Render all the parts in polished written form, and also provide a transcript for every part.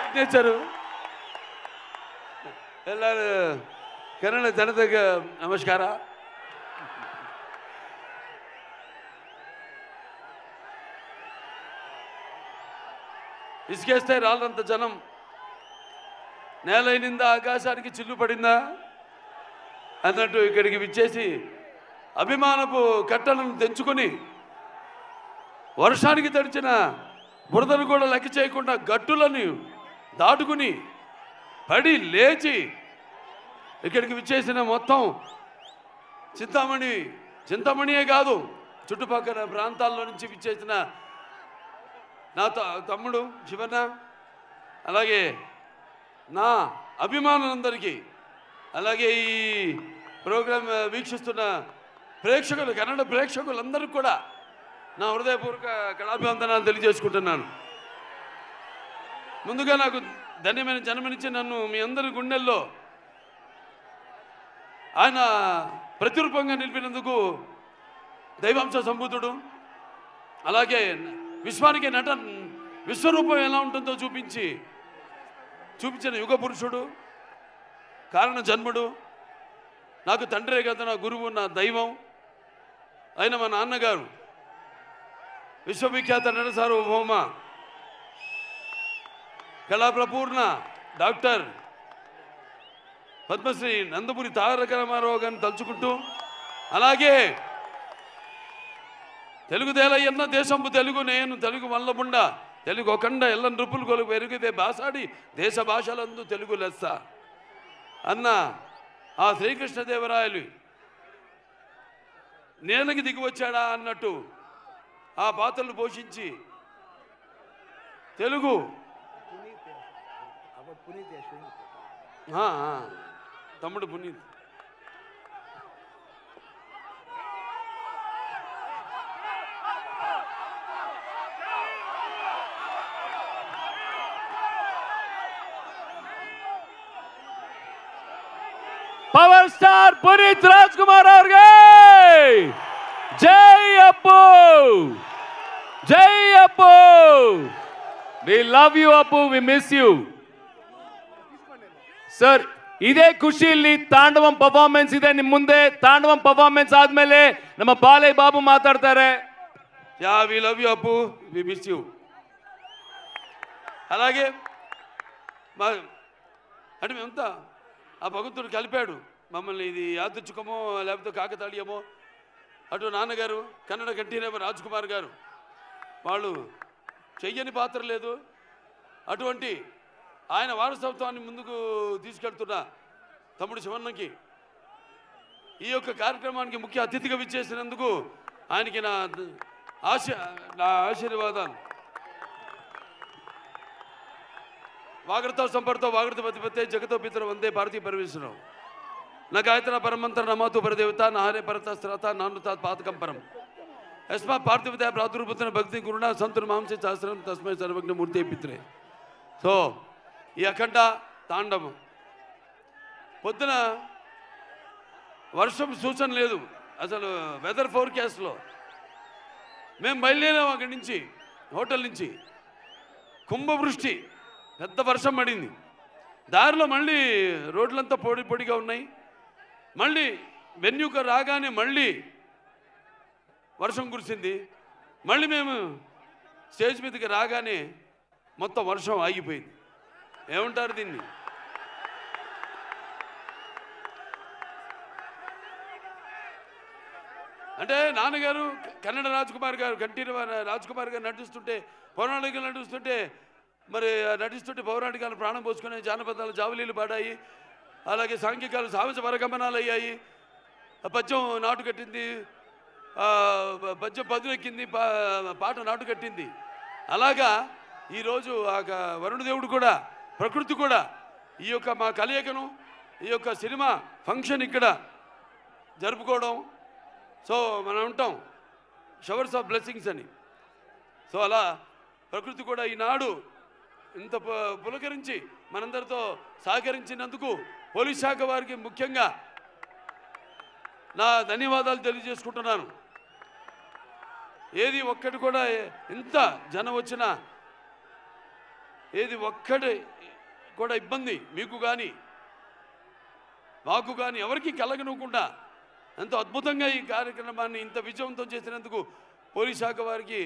Signature ಎಲ್ಲರೂ ಕನ್ನಡ ಜನತೆಗೆ ನಮಸ್ಕಾರ. ఇసుకేస్తే రాళ్ళంత జనం నేలైనిందా ఆకాశానికి చిల్లు పడిందా అన్నట్టు ఇక్కడికి విచ్చేసి అభిమానపు కట్టలను తెంచుకొని వర్షానికి తడిచిన బురదను కూడా లెక్క చేయకుండా గట్టులను దాటుకుని పడి లేచి ఇక్కడికి విచ్చేసిన మొత్తం చింతామణియే కాదు చుట్టుపక్కల ప్రాంతాల్లో నుంచి విచ్చేసిన నా తమ్ముడు శివన్న, అలాగే నా అభిమానులందరికీ, అలాగే ఈ ప్రోగ్రాం వీక్షిస్తున్న ప్రేక్షకులు, కన్నడ ప్రేక్షకులందరికీ కూడా నా హృదయపూర్వక కళాభివందనాలు తెలియజేసుకుంటున్నాను. ముందుగా నాకు ధన్యమైన జన్మనిచ్చి నన్ను మీ అందరి గుండెల్లో ఆయన ప్రతిరూపంగా నిలిపినందుకు దైవాంశ సంభూతుడు, అలాగే విశ్వానికి విశ్వరూపం ఎలా ఉంటుందో చూపించిన యుగ పురుషుడు, కారణ జన్ముడు, నాకు తండ్రే కదా నా గురువు, నా దైవం అయిన మా నాన్నగారు విశ్వవిఖ్యాత నట సార్వభౌమ కళాప్రపూర్ణ డాక్టర్ పద్మశ్రీ నందమూరి తారక రామారావు గారిని తలుచుకుంటూ, అలాగే తెలుగుదేలయ్యన్న దేశంపు తెలుగు నేను తెలుగు వల్లబుండ తెలుగు ఒకండ ఎల్ల నృపులు కొలుగు పెరిగితే బాసాడి దేశ భాషలందు తెలుగు లెస్స అన్న ఆ శ్రీకృష్ణదేవరాయలు నేలకి దిగి వచ్చాడా అన్నట్టు ఆ పాత్రలు పోషించి తెలుగు తమ్ముడు పునీత్ పవర్ స్టార్ పునీత్ రాజ్ కుమార్ ಅವ್ರಿಗೆ జై అప్పు, జై అప్పు. వి లవ్ యూ అప్పు, వి మిస్ యూ ಸರ್. ಇದೇ ಖುಷಿಯಲ್ಲಿ ತಾಂಡವಂ ಪರ್ಫಾರ್ಮೆನ್ಸ್ ಇದೆ ನಿಮ್ಮ ಮುಂದೆ. ತಾಂಡವಂ ಪರ್ಫಾರ್ಮೆನ್ಸ್ ಆದ್ಮೇಲೆ ನಮ್ಮ ಬಾಲಯ್ಯ ಬಾಬು ಮಾತಾಡ್ತಾರೆ. యా వి లవ్ యూ అప్పు, వి మిస్ యూ. అలాగే అంటే మేమంతా ఆ భగవంతుడు కలిపాడు మమ్మల్ని. ఇది యాదృచ్ఛికమో లేకపోతే కాకతాళీయమో. అటు నాన్నగారు కన్నడ కంఠీరవ రాజ్ కుమార్ గారు, వాళ్ళు చెయ్యని పాత్ర లేదు. అటువంటి ఆయన వారసత్వాన్ని ముందుకు తీసుకెళ్తున్న తమ్ముడు శివన్నకి ఈ యొక్క కార్యక్రమానికి ముఖ్య అతిథిగా విచ్చేసినందుకు ఆయనకి నా ఆశీర్వాదాలు. వాగడతో సంపర్తో వాగడతో పతిపతే జగతో పితర వందే భారతీయ పరమేశ్వరం నా గాయత్ర పరమంత్ర నమాతు పరదేవత నాహరే పరతస్త్రత నానుతాత్ పాతకం పరం యస్మా పార్థివత ప్రాదుర్భూతన భక్తి గురుణ సంతుర్ మాంసే శాస్త్రం తస్మై సర్వజ్ఞ మూర్తి పిత్రే. సో ఈ అఖండ తాండవం పొద్దున వర్షం సూచన లేదు అసలు. వెదర్ ఫోర్కాస్ట్లో మేము బయలుదేరాం అక్కడి నుంచి, హోటల్ నుంచి. కుంభవృష్టి, పెద్ద వర్షం పడింది. దారిలో మళ్ళీ రోడ్లంతా పొడిగా ఉన్నాయి. మళ్ళీ వెన్యూకు రాగానే మళ్ళీ వర్షం కురిసింది. మళ్ళీ మేము స్టేజ్ మీదకి రాగానే మొత్తం వర్షం ఆగిపోయింది. ఏమంటారు దీన్ని? అంటే నాన్నగారు కన్నడ రాజ్ కుమార్ గారు, కంఠీరవ రాజ్ కుమార్ గారు నటిస్తుంటే, పౌరాణికలు నటిస్తుంటే, మరి నటిస్తుంటే పౌరాణికాలు ప్రాణం పోసుకునే జానపదాలు జావలీలు పాడాయి. అలాగే సాంఘికాలు సాహస వరగమనాలు అయ్యాయి. పద్యం నాటు కట్టింది, పద్యం పదునెక్కింది, పాట నాటు కట్టింది. అలాగా ఈరోజు ఆ వరుణదేవుడు కూడా, ప్రకృతి కూడా ఈ యొక్క మా కలయికను, ఈ యొక్క సినిమా ఫంక్షన్ ఇక్కడ జరుపుకోవడం. సో మనం ఉంటాం షవర్స్ ఆఫ్ బ్లెస్సింగ్స్ అని. సో అలా ప్రకృతి కూడా ఈనాడు ఇంత పులకరించి మనందరితో సహకరించినందుకు పోలీస్ శాఖ వారికి ముఖ్యంగా నా ధన్యవాదాలు తెలియజేసుకుంటున్నాను. ఏది ఒక్కటి కూడా ఇంత జనం వచ్చినా ఏది ఒక్కటి కూడా ఇబ్బంది మీకు కానీ మాకు కానీ ఎవరికి కలగనుకుండా ఎంతో అద్భుతంగా ఈ కార్యక్రమాన్ని ఇంత విజయవంతం చేసినందుకు పోలీస్ శాఖ వారికి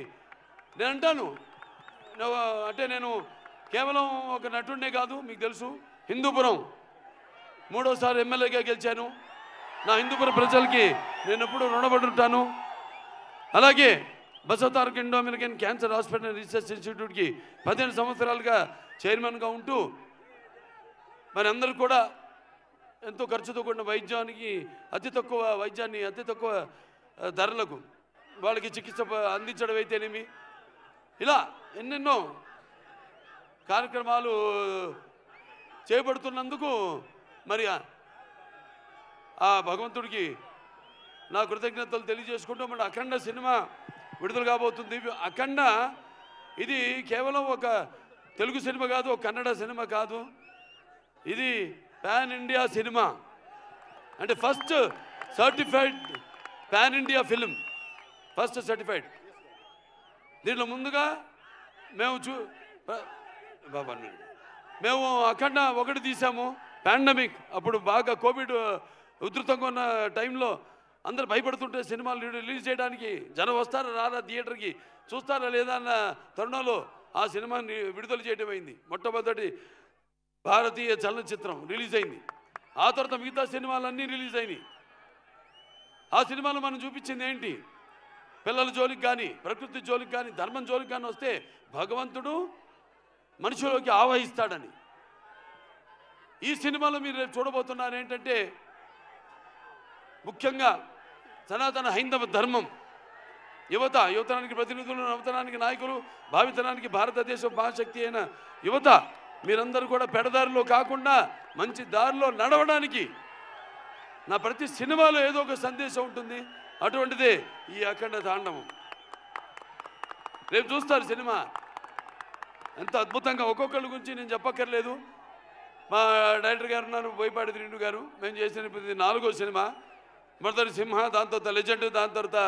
నేను అంటాను. అంటే నేను కేవలం ఒక నటుడినే కాదు, మీకు తెలుసు హిందూపురం 3వ సారి ఎమ్మెల్యేగా గెలిచాను. నా హిందూపురం ప్రజలకి నేను ఎప్పుడూ రుణపడి ఉంటాను. అలాగే Basavataraka Indo American cancer hospital research ఇన్స్టిట్యూట్కి 15 సంవత్సరాలుగా చైర్మన్గా ఉంటూ మరి అందరూ కూడా ఎంతో ఖర్చుతో కూడిన వైద్యానికి అతి తక్కువ ధరలకు వాళ్ళకి చికిత్స అందించడం అయితేనేమి, ఇలా ఎన్నెన్నో కార్యక్రమాలు చేపడుతున్నందుకు మరి ఆ భగవంతుడికి నా కృతజ్ఞతలు తెలియజేసుకుంటూ మన అఖండ సినిమా విడుదల కాబోతుంది. అఖండ ఇది కేవలం ఒక తెలుగు సినిమా కాదు, ఒక కన్నడ సినిమా కాదు, ఇది పాన్ ఇండియా సినిమా. అంటే first certified pan India film, first certified. దీంట్లో ముందుగా మేము అఖండ 1 తీసాము. పాండమిక్ అప్పుడు బాగా కోవిడ్ ఉధృతంగా ఉన్న టైంలో అందరు భయపడుతుంటే సినిమాలు రిలీజ్ చేయడానికి జనం వస్తారా రారా థియేటర్కి, చూస్తారా లేదా అన్న తరుణంలో ఆ సినిమాని విడుదల చేయడం అయింది. మొట్టమొదటి భారతీయ చలనచిత్రం రిలీజ్ అయింది. ఆ తర్వాత మిగతా సినిమాలన్నీ రిలీజ్ అయినాయి. ఆ సినిమాలో మనం చూపించింది ఏంటి? పిల్లల జోలికి కానీ, ప్రకృతి జోలికి కానీ, ధర్మం జోలికి కానీ వస్తే భగవంతుడు మనుషులోకి ఆవహిస్తాడని. ఈ సినిమాలో మీరు రేపు చూడబోతున్నారు ఏంటంటే ముఖ్యంగా సనాతన హైందవ ధర్మం, యువతరానికి ప్రతినిధులు, నవతరానికి నాయకులు, భావితరానికి భారతదేశ మహాశక్తి అయిన యువత మీరందరూ కూడా పెడదారిలో కాకుండా మంచి దారిలో నడవడానికి నా ప్రతి సినిమాలో ఏదో ఒక సందేశం ఉంటుంది. అటువంటిదే ఈ అఖండ తాండవం. రేపు చూస్తారు సినిమా ఎంత అద్భుతంగా. ఒక్కొక్కరి గురించి నేను చెప్పక్కర్లేదు. మా డైరెక్టర్ గారు ఉన్నారు, బోయపాటి శ్రీను గారు. మేము చేసిన 4వ సినిమా. మొదటి సింహ, దాని తర్వాత లెజెండ్, దాని తర్వాత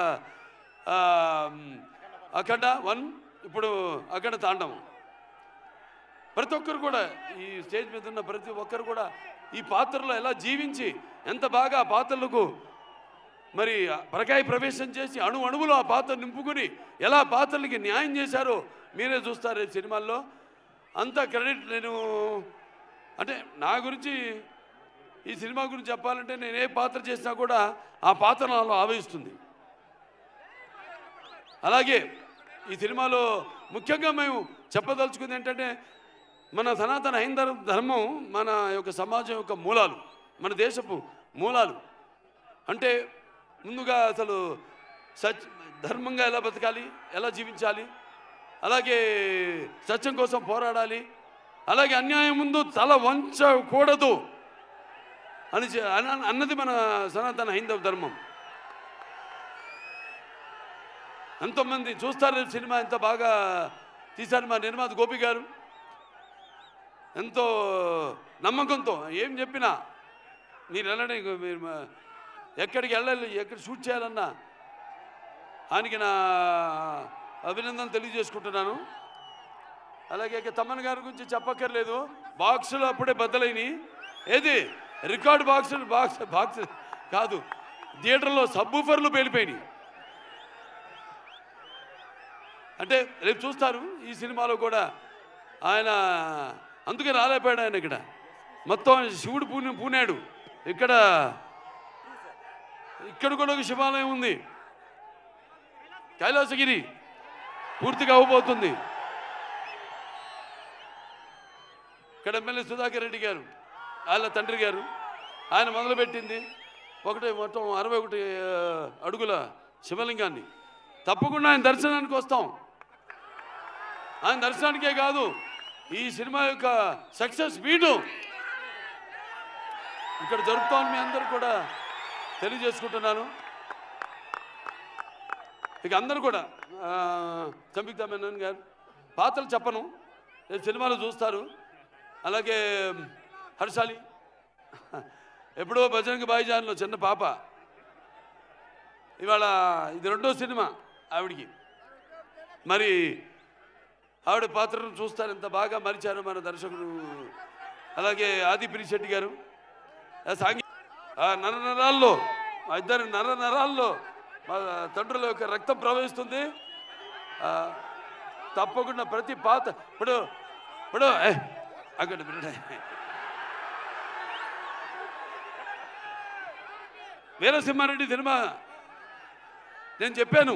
అఖండ 1, ఇప్పుడు అఖండ తాండవం. ప్రతి ఒక్కరు కూడా ఈ స్టేజ్ మీద ఉన్న ప్రతి ఒక్కరు కూడా ఈ పాత్రలో ఎలా జీవించి ఎంత బాగా ఆ పాత్రలకు మరి పరకాయ ప్రవేశం చేసి అణువులో ఆ పాత్ర నింపుకుని ఎలా పాత్రలకి న్యాయం చేశారో మీరే చూస్తారు ఈ సినిమాల్లో. అంత క్రెడిట్ నేను అంటే నా గురించి ఈ సినిమా గురించి చెప్పాలంటే నేను ఏ పాత్ర చేసినా కూడా ఆ పాత్ర నాలో ఆవహిస్తుంది. అలాగే ఈ సినిమాలో ముఖ్యంగా మేము చెప్పదలుచుకుంది ఏంటంటే మన సనాతన హైందవ ధర్మం మన యొక్క సమాజం యొక్క మూలాలు, మన దేశపు మూలాలు. అంటే ముందుగా అసలు ధర్మంగా ఎలా బతకాలి, ఎలా జీవించాలి, అలాగే సత్యం కోసం పోరాడాలి, అలాగే అన్యాయం ముందు తల వంచకూడదు అన్నది మన సనాతన హైందవ ధర్మం. ఎంతోమంది చూస్తారు సినిమా, ఎంత బాగా తీశారు మా నిర్మాత గోపి గారు. ఎంతో నమ్మకంతో ఏం చెప్పినా మీరు వెళ్ళండి, మీరు ఎక్కడికి వెళ్ళాలి, ఎక్కడ షూట్ చేయాలన్నా ఆయనకి నా అభినందనలు తెలియజేసుకుంటున్నాను. అలాగే తమ్మన్ గారి గురించి చెప్పక్కర్లేదు. బాక్సులు అప్పుడే బద్దలైనవి. ఏది రికార్డు బాక్స్ కాదు, థియేటర్లో సబ్బూఫర్లు పేలిపోయినాయి. అంటే రేపు చూస్తారు ఈ సినిమాలో కూడా ఆయన అందుకే రాలేకపోయాడు. ఆయన మొత్తం శివుడు పూనాడు. ఇక్కడ కూడా ఒక శివాలయం ఉంది, కైలాసగిరి పూర్తిగా అవ్వబోతుంది. ఇక్కడ ఎమ్మెల్యే సుధాకర్ రెడ్డి గారు, వాళ్ళ తండ్రి గారు, ఆయన మొదలుపెట్టింది మొత్తం 61 అడుగుల శివలింగాన్ని. తప్పకుండా ఆయన దర్శనానికి వస్తాం. ఆయన దర్శనానికే కాదు, ఈ సినిమా యొక్క సక్సెస్ మీటు ఇక్కడ జరుపుతామని మీ అందరూ కూడా తెలియజేసుకుంటున్నాను. ఇక అందరూ కూడా సంయుక్త మేనన్ గారు పాత్రలు చెప్పను, సినిమాలో చూస్తారు. అలాగే హర్షాలి ఎప్పుడో భజనకి బాయిజాన్లో చిన్న పాప, ఇవాళ ఇది 2వ సినిమా ఆవిడికి. మరి ఆవిడ పాత్రను చూస్తారు ఎంత బాగా మరిచారు మన దర్శకుడు. అలాగే ఆది పిరిశెట్టి గారు నరనరాల్లో మా ఇద్దరు నరనరాల్లో మా తండ్రుల యొక్క రక్తం ప్రవహిస్తుంది. తప్పకుండా ప్రతి పాత్ర ఇప్పుడు అక్కడ వీరసింహారెడ్డి సినిమా నేను చెప్పాను,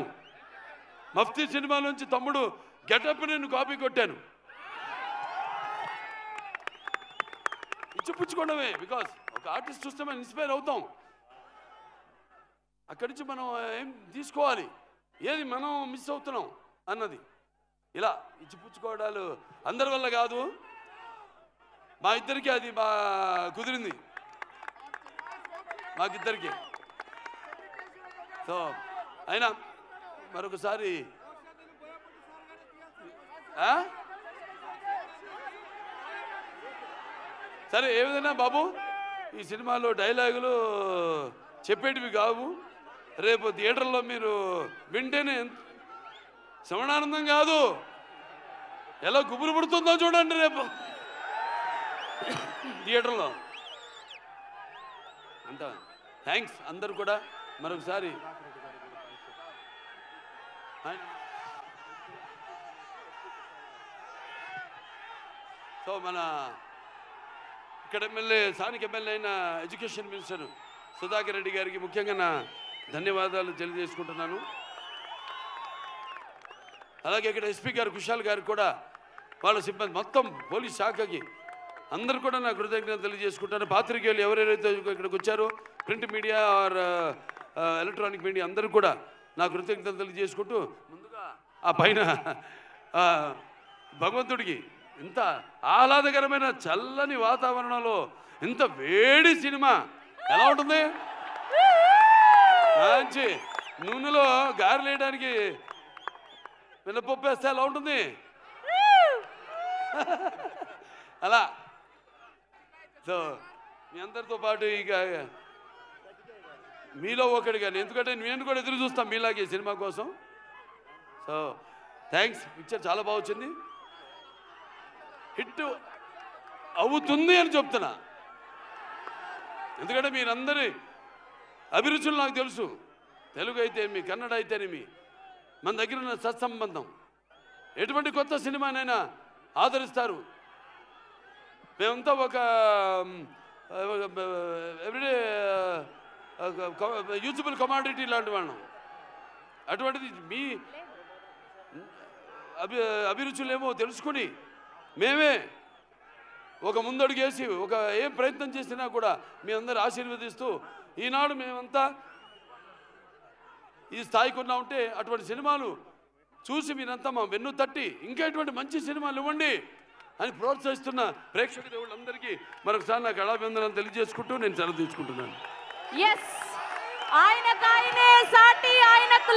మఫ్తీ సినిమా నుంచి తమ్ముడు గెటప్ నేను కాపీ కొట్టాను. ఇచ్చిపుచ్చుకోవడమే, బికాస్ ఒక ఆర్టిస్ట్ చూస్తే మనం ఇన్స్పైర్ అవుతాం. అక్కడి నుంచి మనం ఏం తీసుకోవాలి, ఏది మనం మిస్ అవుతున్నాం అన్నది. ఇలా ఇచ్చిపుచ్చుకోవడాలు అందరి వల్ల కాదు, మా ఇద్దరికి అది కుదిరింది, మాకిద్దరికి. సో అయినా మరొకసారి సరే ఏ విధంగా బాబు ఈ సినిమాలో డైలాగులు చెప్పేటివి కావు, రేపు థియేటర్లో మీరు వింటేనే శ్రవణానందం కాదు ఎలా గుబురు పుడుతుందో చూడండి రేపు థియేటర్లో అంత. థ్యాంక్స్ అందరు కూడా మరొకసారి. సో మన ఇక్కడ ఎమ్మెల్యే స్థానిక ఎమ్మెల్యే అయిన ఎడ్యుకేషన్ మినిస్టర్ సుధాకర్ రెడ్డి గారికి ముఖ్యంగా నా ధన్యవాదాలు తెలియజేసుకుంటున్నాను. అలాగే ఇక్కడ ఎస్పీ గారు కుషాల్ గారికి కూడా వాళ్ళ సిబ్బంది మొత్తం పోలీస్ శాఖకి అందరూ కూడా నా కృతజ్ఞతలు తెలియజేసుకుంటాను. పాత్రికేయులు ఎవరెవరైతే ఇక్కడికి వచ్చారో print media are electronic media అందరూ కూడా నా కృతజ్ఞతలు తెలియజేసుకుంటూ ముందుగా ఆ పైన భగవంతుడికి ఇంత ఆహ్లాదకరమైన చల్లని వాతావరణంలో ఇంత వేడి సినిమా ఎలా ఉంటుంది, మంచి నూనెలో గారెలు వేయడానికి మినపప్పు వేస్తే ఎలా ఉంటుంది అలా. సో మీ అందరితో పాటు ఇక మీలో ఒకటి కానీ, ఎందుకంటే నేను కూడా ఎదురు చూస్తాను మీలాగే సినిమా కోసం. సో థ్యాంక్స్, పిక్చర్ చాలా బాగా వచ్చింది, హిట్ అవుతుంది అని చెప్తున్నా. ఎందుకంటే మీరందరి అభిరుచులు నాకు తెలుసు, తెలుగు అయితే మీ కన్నడ అయితేనేమి మన దగ్గర ఉన్న సత్సంబంధం, ఎటువంటి కొత్త సినిమానైనా ఆదరిస్తారు. మేమంతా ఒక ఎవ్రీడే యూజబుల్ కమాడిటీ లాంటి వాళ్ళం. అటువంటిది మీ అభిరుచులేమో తెలుసుకుని మేమే ఒక ముందడుగేసి ఒక ఏం ప్రయత్నం చేసినా కూడా మీ అందరూ ఆశీర్వదిస్తూ ఈనాడు మేమంతా ఈ స్థాయికి ఉన్నా ఉంటే అటువంటి సినిమాలు చూసి మీరంతా మా వెన్ను తట్టి ఇంకా ఎటువంటి మంచి సినిమాలు ఇవ్వండి అని ప్రోత్సహిస్తున్న ప్రేక్షక దేవుళ్ళందరికీ మరొకసారి నాకు కళాభివందనాలు తెలియజేసుకుంటూ నేను సెలవు తీసుకుంటున్నాను. ఆయనకు ఆయనే సాటి, ఆయనకు